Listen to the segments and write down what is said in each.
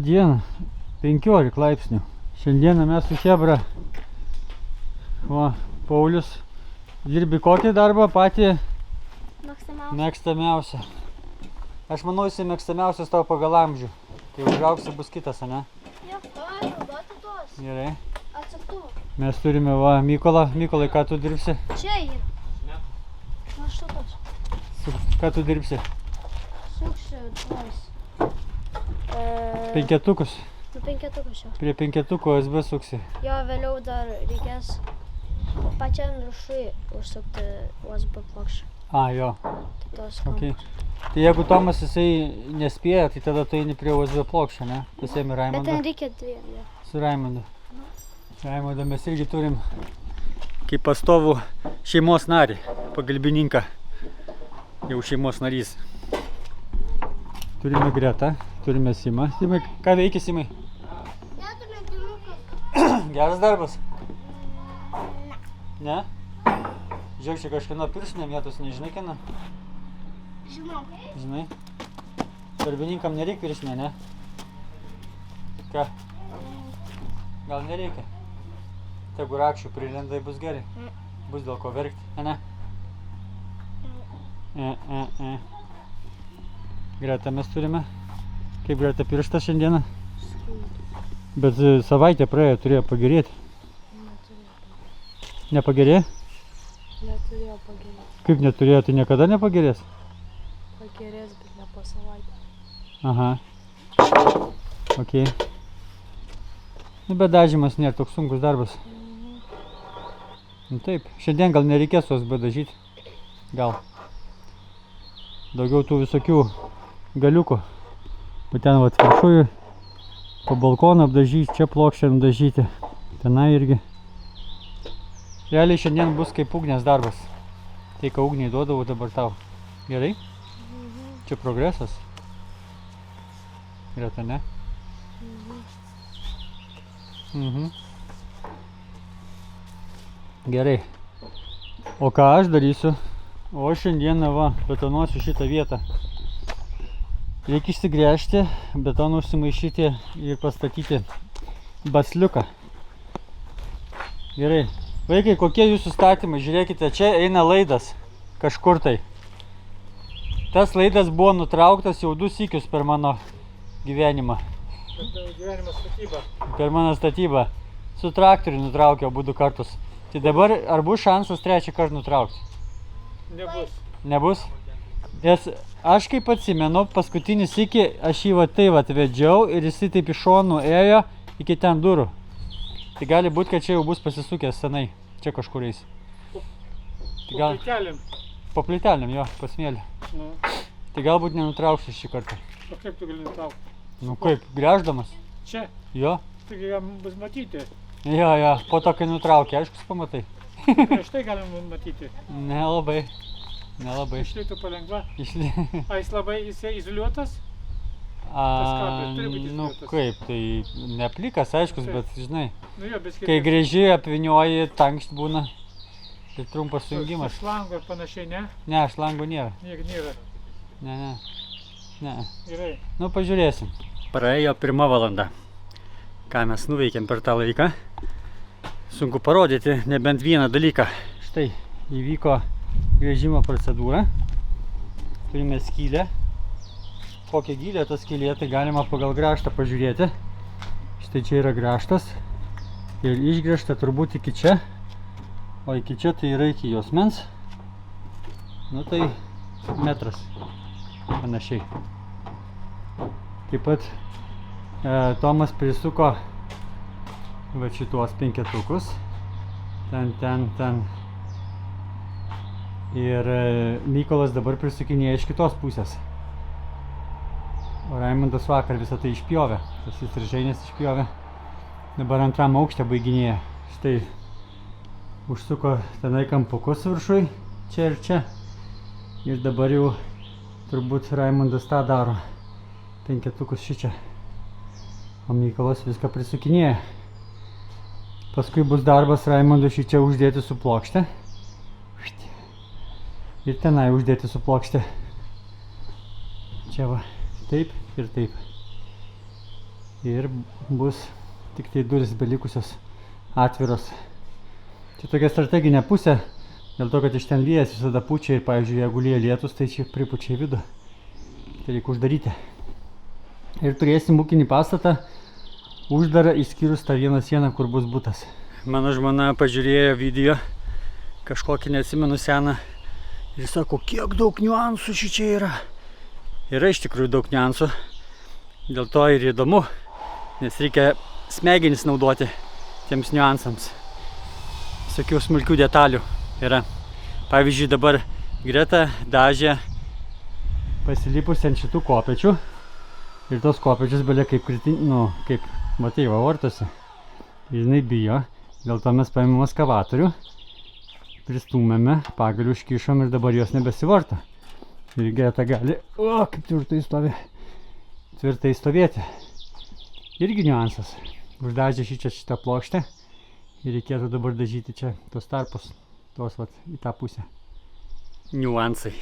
dieną, 15 laipsnių. Šiandieną mes su Chebra, Paulius, dirbi kokį darbą, patį mėgstamiausią. Aš manau, jis mėgstamiausias tavo pagal amžių. Kai užaugsi, bus kitas, ane? Jo, naudoti tuos. Gerai. Atsaktuvą. Mes turime Mykolą. Mykolai, ką tu dirbsi? Čia yra. Na, štukas. Ką tu dirbsi? Suksiu tuos. Penketukus. Nu, penketukas jau. Prie penketuko SB suksi. Jo, vėliau dar reikės pačiam viršui užsukti USB plokščią. Jo. Tos Okay. Tai jeigu Tomas jisai nespėja, tai tada tu eini prie USB plokščio, ne? Pasiemi Raimondą. Bet ten reikia dviem, jo. Su Raimondu. Raimondą mes irgi turim kaip pastovų šeimos narį, pagalbininką. Jau šeimos narys. Turime Gretą, turime Simą. Simai, ką veiki, Simai? Neturiu dinukas. Geras darbas? Ne? Žiūrėk, čia kažkieno pirštinė vietos, nežinai kieno? Žinau. Žinai? Darbininkam nereik pirštinė, ne? Ką? Gal nereikia? Tegu rakščių prilendai bus gerai. Bus dėl ko verkti, ne? Greta mes turime. Kaip Greta pirštas šiandieną? Bet savaitę praėjo, turėjo pagerėti. Nepagerėjo? Neturėjo pagerėti. Kaip neturėjo, tai niekada nepagerės? Pagerės, bet ne po savaitę. Aha. Ok. Nu, bet dažymas nėra toks sunkus darbas. Nu, taip, šiandien gal nereikės OSB dažyti. Gal. Daugiau tų visokių galiukų. Bet ten vat viršųjų po balkoną apdažyti, čia plokščią dažyti. Tenai irgi. Realiai šiandien bus kaip ugnės darbas. Tai, ką ugniai duodavau dabar tau. Gerai? Čia progresas. Greta, ne? Gerai. O ką aš darysiu? O šiandieną betonuosiu šitą vietą. Reikia išsigręžti, betoną užsimaišyti ir pastatyti basliuką. Gerai. Vaikai, kokie jūsų statymai? Žiūrėkite, čia eina laidas kažkur tai. Tas laidas buvo nutrauktas jau 2 sykius per mano gyvenimą. Gyvenimo statybą. Per mano statybą. Su traktoriu nutraukiau 2 kartus. Tai dabar ar bus šansas 3 kartą nutraukti? Nebus. Nebus? Nes aš kaip atsimenu, paskutinį sykį aš jį tai vedžiau ir jisai taip iš šonų ėjo iki ten durų. Tai gali būti, kad čia jau bus pasisukęs senai. Čia kažkur eis. Po plytelėm. Po plytelėm, jo, pasmėlė. Nu. Tai galbūt nenutrauksiu šį kartą. O kaip tu gali nutraukti? Nu kaip, gręždamas? Čia? Jo. Taigi jam bus matyti. Jo, po to, kai nutraukė, aišku, pamatai. Prieš tai galim matyti. Nelabai. Nelabai. Išlitų palengva. Išlitų. A, jis labai izoliuotas? Turi būti Nu izoliuotas. kaip, tai neplikas, aiškus, bet žinai, Nu jo, bet kai gręži, apvinioji, tankšt būna. Tai trumpas sujungimas. Šlango ir panašiai, ne? Ne, šlango nėra. Niek nėra. Ne. Gerai. Nu, pažiūrėsim. Praėjo 1 valanda. Ką mes nuveikėm per tą laiką? Sunku parodyti, nebent vieną dalyką. Štai, įvyko gręžimo procedūra. Turime skylę. Kokia gylė ta skylė, tai galima pagal grąžtą pažiūrėti. Štai čia yra grąžtas. Ir išgręžta turbūt iki čia. O iki čia tai yra iki juosmens. Nu tai metras. Panašiai. Taip pat Tomas prisuko va šituos 5-tukus. Ten. Ir Mykolas dabar prisukinėja iš kitos pusės. O Raimondas vakar visą tai išpjovė. Tas įstrižainės išpjovė. Dabar antram aukšte baiginėja. Štai užsuko tenai kampukus viršui. Čia ir čia. Ir dabar jau turbūt Raimondas tą daro. 5-tukus šičia. O Mykolas viską prisukinėja. Paskui bus darbas Raimondui šičia uždėti su plokšte. Ir tenai uždėti su plokšte. Čia va. Taip ir taip. Ir bus tik tai durys belikusios atviros. Čia tokia strateginė pusė, dėl to, kad iš ten vėjas visada pučia ir, pavyzdžiui, jeigu lyja lietus, tai čia pripučia į vidų. Tai reikia uždaryti. Ir turėsim ūkinį pastatą uždarą išskyrus tą vieną sieną, kur bus butas. Mano žmona pažiūrėjo video, kažkokį neatsimenu seną, ir sako, kiek daug niuansų šičia yra. Yra iš tikrųjų daug niuansų, dėl to ir įdomu, nes reikia smegenis naudoti tiems niuansams. Visokių smulkių detalių yra. Pavyzdžiui, dabar Greta dažė pasilipusi ant šitų kopečių ir tos kopečius belia kaip kaip matai, va, vartosi. Ir jinai bijo, dėl to mes paėmėm ekskavatorių, pristūmėme, pagaliu užkišom ir dabar jos nebesivarto. Ir Greta gali, kaip tvirtai stovėti. Irgi niuansas. Uždažė šitą plokštę ir reikėtų dabar dažyti čia tos tarpus, tos vat į tą pusę. Niuansai.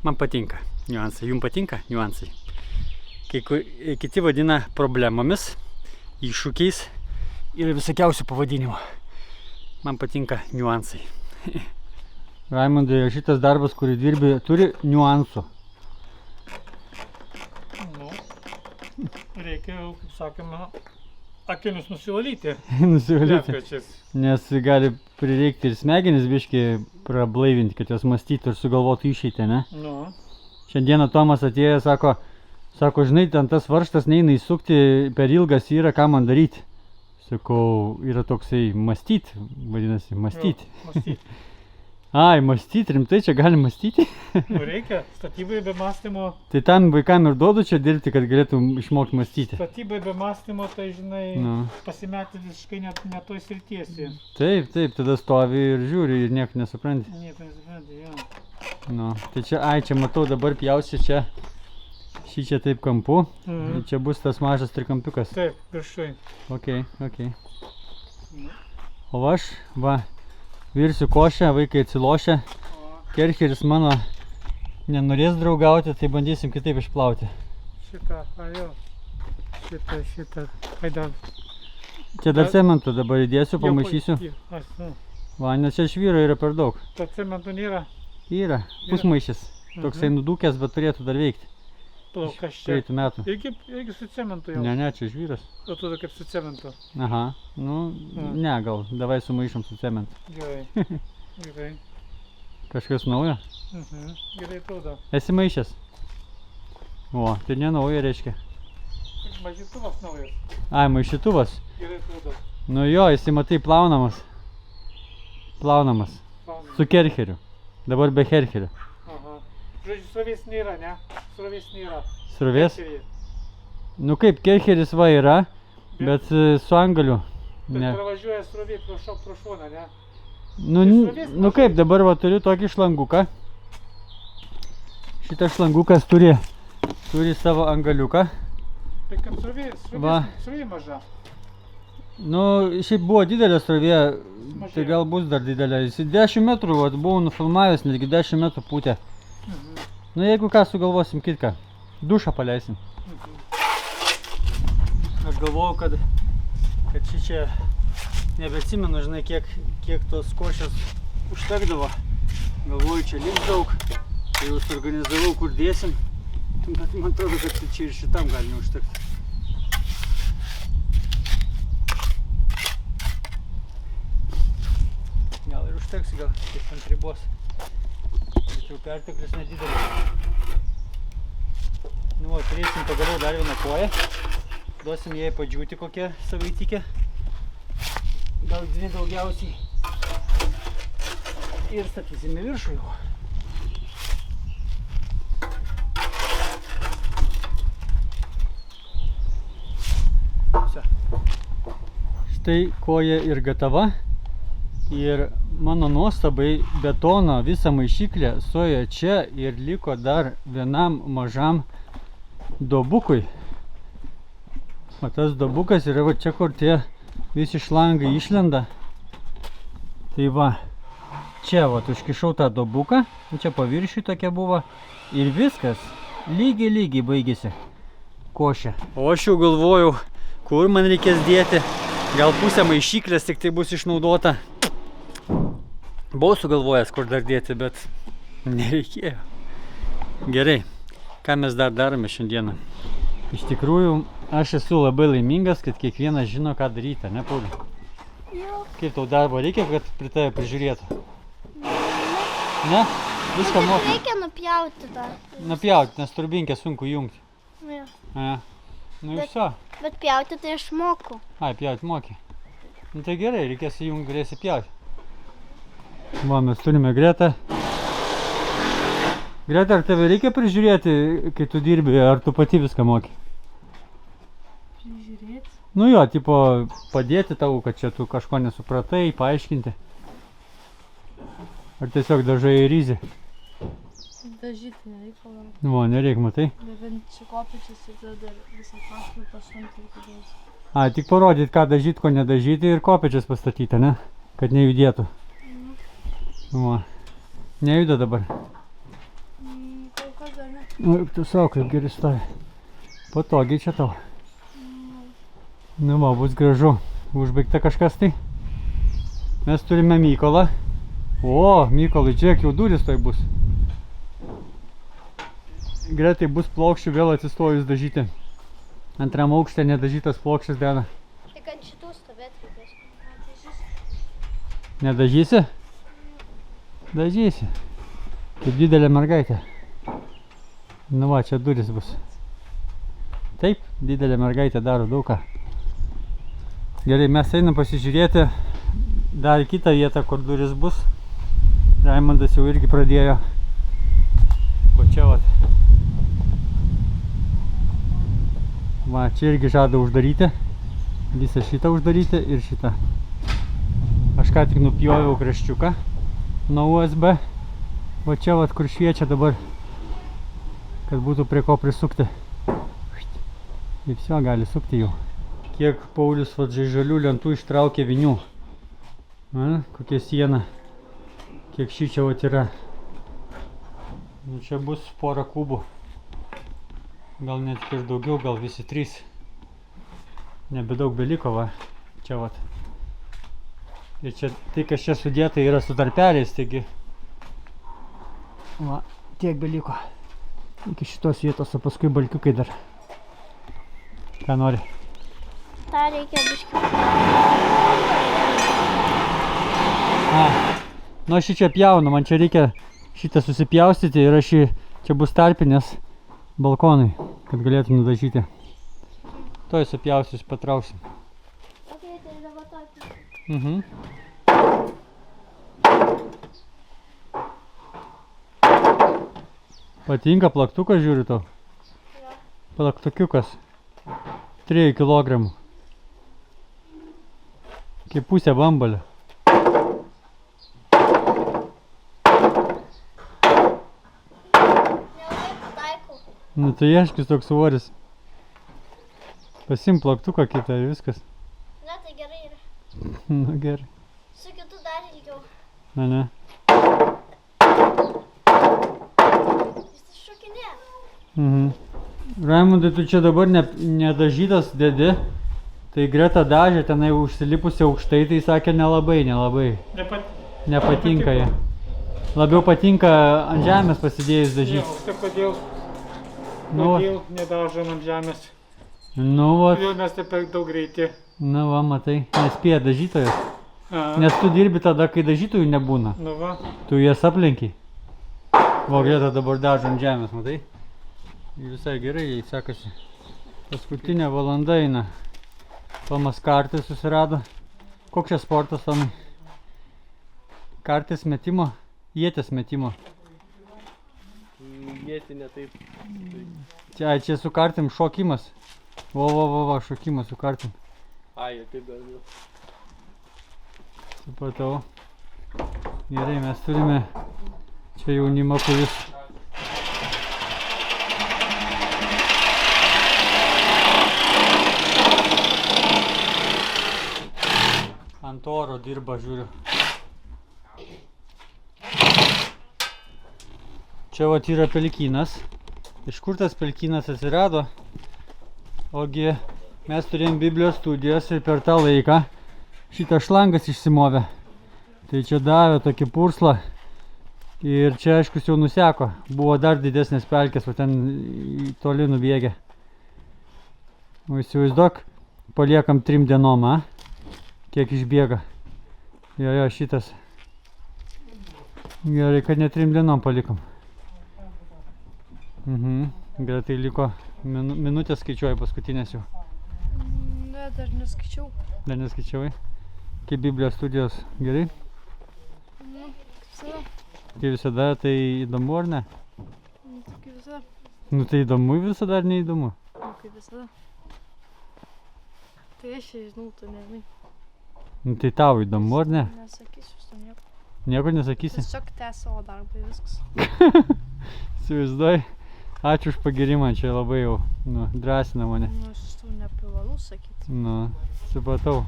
Man patinka niuansai. Jums patinka niuansai? Kiti vadina problemomis, iššūkiais ir visokiausių pavadinimų. Man patinka niuansai. Raimondai, šitas darbas, kurį dirbi, turi niuansų. Nu, reikia, kaip sakoma, akinius nusivalyti. Nusivalyti. Nes gali prireikti ir smegenis biškį prablaivinti, kad jos mąstytų ir sugalvotų išeitį, ne? Nu. Šiandieną Tomas atėjo, sako, žinai, ten tas varžtas neina įsukti, per ilgas yra, ką man daryti. Sakau, yra toksai mąstyti, vadinasi, mąstyti. Jo, mąstyti. Ai, mąstyti, rimtai čia gali mąstyti? Nu, reikia, statybai be mąstymo. Tai tam vaikam ir duodu čia dirbti, kad galėtum išmokti mąstyti. Statybai be mąstymo, tai žinai, pasimetė visiškai ne toj sritiesi. Taip, tada stovi ir žiūri ir nieko nesupranti. Nieko nesupranti, jo. Nu, tai čia matau, dabar pjausi čia, šį čia taip kampu. Ir čia bus tas mažas trikampiukas. Taip, viršui. Ok. O aš, virsiu košę, vaikai atsilošia. Kercheris mano nenorės draugauti, tai bandysim kitaip išplauti. Šitą. Haidar. Čia dar cemento dabar įdėsiu, pamaišysiu. Va, nes čia švyro yra per daug. To cemento nėra? Yra, pusmaišis. Toksai nudūkęs, bet turėtų dar veikti. Plaukas čia. Praeitų metų. Irgi su cementu jau? Ne, čia žvyras. O tada kaip su cementu? Aha, ne, gal, davai sumaišom su cementu. Gerai. Kažkas naujo? Gerai atrodo. Esi maišęs? O, tai ne naujo reiškia. Maišytuvas naujas. Ai, maišytuvas? Gerai atrodo. Nu jo, jisai matai plaunamas. Su kercheriu. Dabar be kercherio. Žodžiu, srovės nėra, ne? Srovės nėra. Srovės? Nu kaip, kercheris va yra, bet su angaliu. Bet pravažiuoja srovė pro šoną, ne? Nu kaip, dabar va turiu tokį šlanguką. Šitas šlangukas turi savo angaliuką. Tai kad srovė maža. Nu, šiaip buvo didelė srovė, tai gal bus dar didelė. Jis 10 metrų, buvau nufilmavęs, netgi 10 metrų pūtė. Nu jeigu ką sugalvosim kitką, dušą paleisim. Aš galvoju, kad čia nebeatsimenu, žinai, kiek tos košės užtekdavo. Galvoju, čia liks daug, tai jau suorganizavau, kur dėsim. Bet man atrodo, kad čia ir šitam gali neužtekti. Gal ir užteks, gal kaip ant ribos. Tačiau perteklius nedidelis. Nu, turėsim pagaliau dar vieną koją. Duosim jai padžiūti kokią savaitykę. Gal 2 daugiausiai. Ir statysim į viršų jau. Štai koja ir gatava. Ir mano nuostabai betono visą maišyklę suėjo čia ir liko dar vienam mažam dobukui. O tas dobukas yra va čia, kur tie visi šlangai išlenda. Tai va, čia va, užkišau tą dobuką, čia paviršiui tokia buvo ir viskas lygiai baigėsi košė. O aš jau galvojau, kur man reikės dėti. Gal pusę maišyklės tik tai bus išnaudota. Buvau sugalvojęs, kur dar dėti, bet nereikėjo. Gerai, ką mes dar darome šiandieną? Iš tikrųjų, aš esu labai laimingas, kad kiekvienas žino, ką daryti, ne, Pauliau? Jo. Kaip tau darbo reikia, kad prie tave prižiūrėtų? Ne? Viską moku. Reikia nupjauti tą. Nupjauti, nes turbinkę sunku jungti. Jo. Nu ir viso. Bet pjauti tai aš moku. Ai, pjauti moki. Nu tai gerai, reikės įjungti, galėsi pjauti. Va, mes turime Gretą. Greta, ar tave reikia prižiūrėti, kai tu dirbi, ar tu pati viską moki? Prižiūrėti? Nu jo, tipo, padėti tau, kad čia tu kažko nesupratai, paaiškinti. Ar tiesiog dažai į ryzį? Dažyti nereikia. Va, nereik, matai? Bent čia kopičius ir tada visą paslų pastumti ir padėsi. A, tik parodyti, ką dažyti, ko nedažyti ir kopečius pastatyti, ne? Kad nejudėtų. Va. Nejuda dabar. Kol kas dar ne. Nu, tu savo, kaip gerai stovi. Patogiai čia tau. Nu, va, bus gražu. Užbaigta kažkas tai. Mes turime Mykolą. O, Mykolai, žiūrėk, jau duris tai bus. Greitai bus plokščių vėl atsistojus dažyti. Antram aukšte nedažytas plokščias deda. Tik ant šitų stovėti reikės. Nedažysi? Dažysi. Kaip didelė mergaitė. Nu va, čia duris bus. Taip, didelė mergaitė daro daug ką. Gerai, mes einam pasižiūrėti dar į kitą vietą, kur duris bus. Raimondas jau irgi pradėjo. Va čia vat. Va, čia irgi žada uždaryti. Visą šitą uždaryti ir šitą. Aš ką tik nupjoviau kraščiuką nuo USB. Va čia vat, kur šviečia dabar, kad būtų prie ko prisukti. Ir viso gali sukti jau. Kiek Paulius vat žalių lentų ištraukė vinių. Kokia siena. Kiek šį čia vat yra. Nu, čia bus porą kubų. Gal net ir daugiau, gal visi 3. Nebedaug beliko, va. Čia vat. Ir čia tai, kas čia sudėta, yra su tarpeliais, taigi. Va, tiek beliko. Iki šitos vietos, o paskui balkiukai dar. Ką nori? Ta reikia biškiu. Nu aš čia pjaunu, man čia reikia šitą susipjaustyti ir aš čia bus tarpinės balkonai, kad galėtum nudažyti. Toj supjausius patrauksim. Ok, tai dabar tokį. Patinka plaktukas, žiūriu tau? Jo. Plaktukiukas. 3 kilogramų. Kaip pusė bambalio. Nu tai ieškis toks svoris. Pasim plaktuką kitą ir viskas. Ne, tai gerai yra. Nu gerai. Su kitu dar ilgiau. Ne. Jis šokinė. Raimundai, tu čia dabar nedažytas dedi. Tai Greta dažė, tenai užsilipusi aukštai, tai sakė nelabai. Nepatinka jie. Labiau patinka ant žemės pasidėjus dažyti. Tai kodėl nedažom ant žemės? Nu va. Kodėl mes taip per daug greiti? Nu va, matai, nespėja dažytojas. Nes tu dirbi tada, kai dažytojų nebūna. Nu va. Tu jas aplenkiai. Va, Greta dabar dažo ant žemės, matai? Visai gerai, jai sekasi. Paskutinė valanda eina. Tomas kartį susirado. Koks čia sportas, Tomai? Kartės metimo? Ietės metimo. Ietį ne taip. Čia su kartim šokimas. Va, šokimas su kartim. Ai, taip gal. Supratau. Gerai, mes turime čia jaunimą, kuris ant oro dirba, žiūriu. Čia vat yra pelkynas. Iš kur tas pelkynas atsirado? Ogi Mes turėjom Biblijos studijas ir per tą laiką šitas šlangas išsimovė. Tai čia davė tokį purslą ir čia aiškus jau nuseko. Buvo dar didesnės pelkės, o ten toli nubėgė. O įsivaizduok, paliekam 3 dienom, kiek išbėga. Jo, šitas. Gerai, kad ne 3 dienom palikom. Gerai, tai liko minutės skaičiuoju paskutinės jau. Ne, dar neskaičiau. Dar neskaičiavai? Kaip Biblijos studijos gerai? Visada. Kaip visada, tai įdomu ar ne? Kaip visada. Nu tai įdomu visada ar neįdomu? Kaip visada. Tai aš žinau, tu nežinai. Nu tai tau įdomu ar ne? Nesakysiu su nieko. Nieko nesakysi? Tiesiog tęs savo darbą ir viskas. Įsivaizduoji? Ačiū už pagirimą, čia labai jau drąsina mane. Nu, aš tu neprivalau sakyti. Nu, supratau.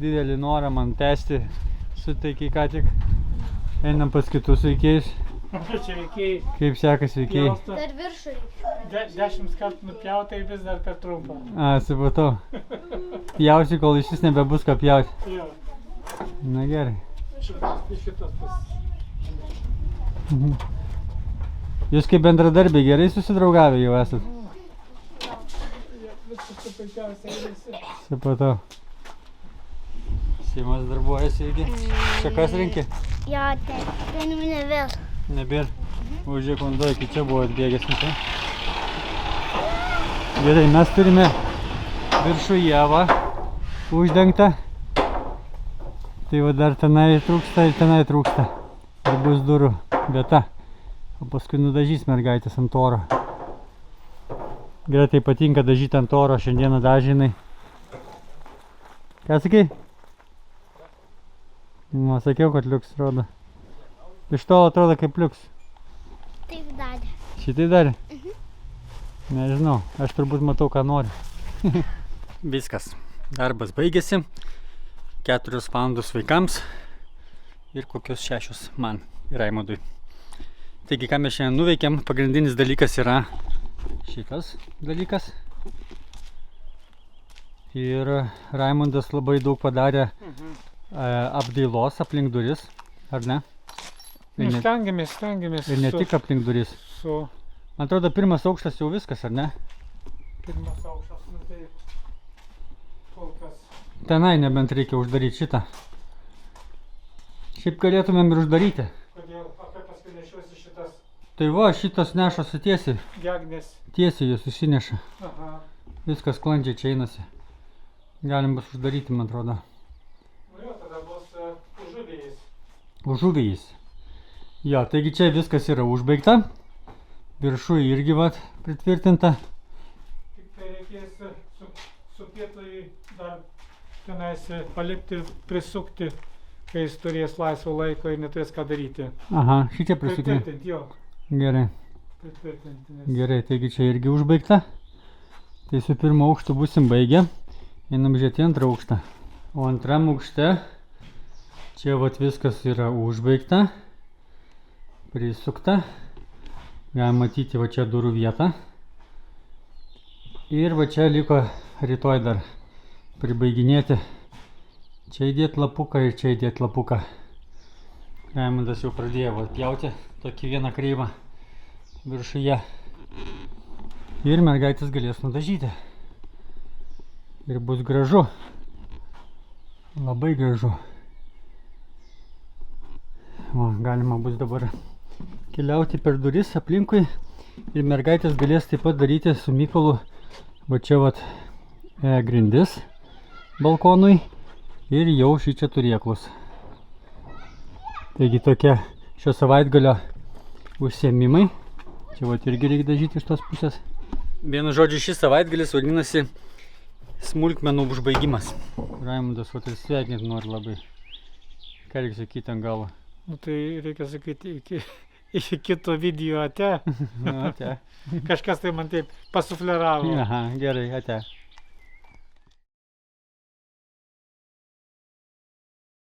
Didelį norą man tęsti suteikiai ką tik. Einam pas kitus veikėjus. Čia veikėjai. Kaip sekas veikėjai? Per viršų reikia. 10 kartų nupjautai vis dar per trumpą. Supratau. Pjausi, kol iš vis nebebus ką pjauti. Jo. Na gerai. Iš šitos pusės. Jūs kaip bendradarbiai gerai susidraugavę jau esat? Viskas su puikiausiai eilėsi. Supratau. Seimas darbuojasi irgi. Čia kas renki? Jo, ten nebėr. Nebėr. Užžiūrėk, vanduo iki čia buvo atbėgęs. Gerai, mes turime viršų ievą uždengtą. Tai va dar tenai trūksta ir tenai trūksta. Ir bus durų vieta. O paskui nudažys mergaitės ant oro. Gretai patinka dažyti ant oro, šiandieną dažinai. Ką sakai? Nu, sakiau, kad liuks rodo. Iš tolo atrodo kaip liuks. Taip darė. Šitai darė? Nežinau, aš turbūt matau, ką noriu. Viskas. Darbas baigėsi. 4 valandos vaikams ir kokios 6 man ir Raimondui. Taigi, ką mes šiandien nuveikėm, pagrindinis dalykas yra šitas dalykas. Ir Raimondas labai daug padarė apdailos aplink duris, ar ne? Stengiamės. Ir ne tik aplink duris. Man atrodo, 1 aukštas jau viskas, ar ne? 1 aukštas, nu tai kol kas. Tenai nebent reikia uždaryti šitą. Šiaip galėtumėm ir uždaryti. Kodėl? Apie paskui nešiuosi šitas Tai va, šitas nešasi tiesiai. gegnės. Tiesiai jos išsineša. Aha. Viskas sklandžiai čia einasi. Galim bus uždaryti, man atrodo. Nu jo, tada bus užuvėjais. Užuvėjais. Jo, taigi čia viskas yra užbaigta. Viršui irgi vat pritvirtinta. Tik tai reikės su pietui dar tenais palikti, prisukti, kai jis turės laisvo laiko ir neturės ką daryti. Aha, šitie prisukti. Pritvirtinti, jo. Gerai. Pritvirtinti. Gerai, taigi čia irgi užbaigta. Tai su 1 aukštu būsim baigę. Einam žiūrėti 2 aukštą. O 2 aukšte čia vat viskas yra užbaigta. Prisukta. Galim matyti va čia durų vietą. Ir va čia liko rytoj dar pribaiginėti. Čia įdėti lapuką ir čia įdėti lapuką. Raimondas jau pradėjo va pjauti tokį vieną kreivą viršuje. Ir mergaitės galės nudažyti. Ir bus gražu. Labai gražu. Va, galima bus dabar keliauti per duris aplinkui. Ir mergaitės galės taip pat daryti su Mykolu. Va čia vat grindis balkonui. Ir jau šičia turėklus. Taigi tokie šio savaitgalio užsiėmimai. Čia vat irgi reikia dažyti iš tos pusės. Vienu žodžiu, šis savaitgalis vadinasi smulkmenų užbaigimas. Raimondas vat ir sveikinti nori labai. Ką reikia sakyti ant galo? Nu tai reikia sakyti iki kito video ate. Ate. Kažkas tai man taip pasufleravo. Aha, gerai, ate.